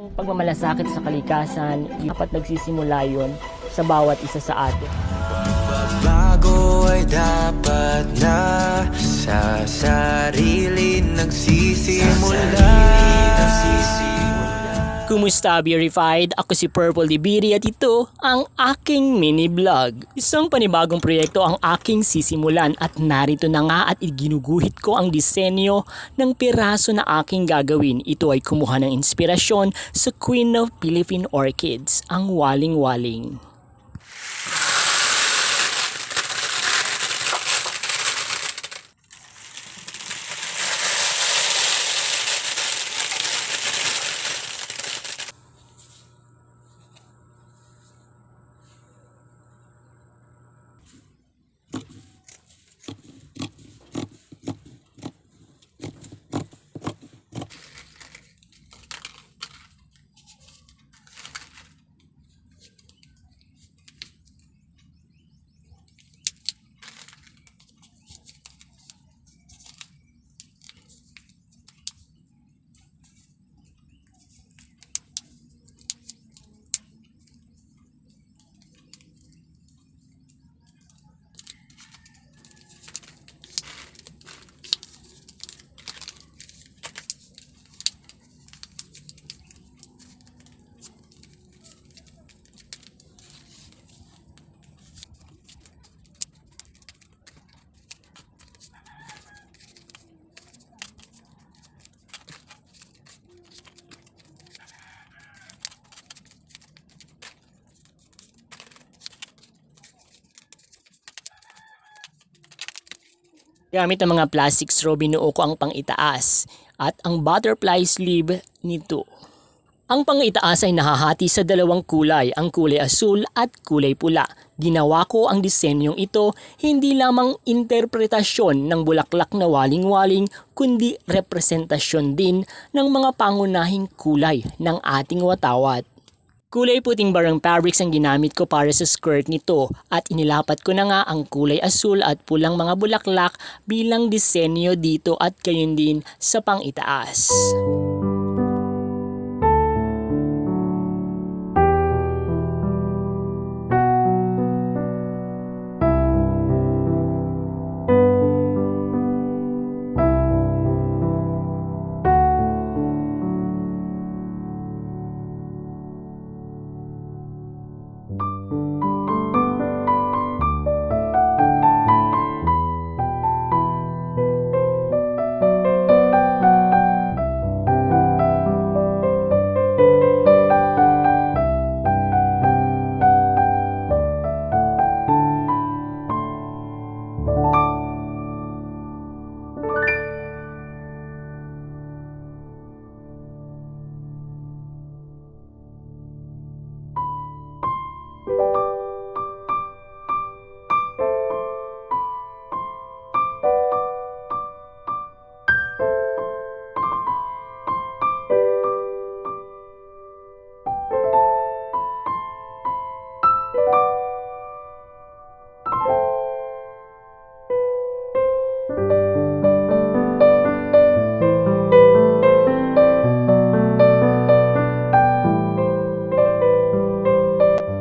Ang pagmamalasakit sa kalikasan, dapat nagsisimula yun sa bawat isa sa atin. Bago ay dapat na sa sarili nagsisimula. Kumusta, Verified? Ako si Purple Dibiri at ito ang aking mini vlog. Isang panibagong proyekto ang aking sisimulan at narito na nga at iginuguhit ko ang disenyo ng piraso na aking gagawin. Ito ay kumuha ng inspirasyon sa Queen of Philippine Orchids, ang waling-waling. Gamit ang mga plastic straw, binuo ko ang pang-itaas at ang butterfly sleeve nito. Ang pang-itaas ay nahahati sa dalawang kulay, ang kulay asul at kulay pula. Ginawa ko ang disenyong ito hindi lamang interpretasyon ng bulaklak na waling-waling, kundi representasyon din ng mga pangunahing kulay ng ating watawat. Kulay puting barang fabrics ang ginamit ko para sa skirt nito at inilapat ko na nga ang kulay asul at pulang mga bulaklak bilang disenyo dito at gayon din sa pang-itaas.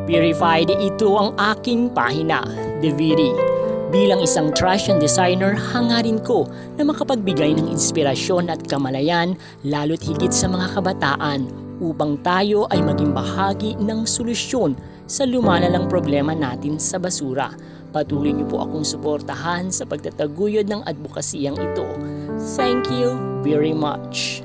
Verified, ito ang aking pahina, Dibiri. Bilang isang fashion designer, hangarin ko na makapagbigay ng inspirasyon at kamalayan lalo't higit sa mga kabataan upang tayo ay maging bahagi ng solusyon sa lumalalang problema natin sa basura. Patuloy niyo po akong suportahan sa pagtataguyod ng advokasiyang ito. Thank you very much.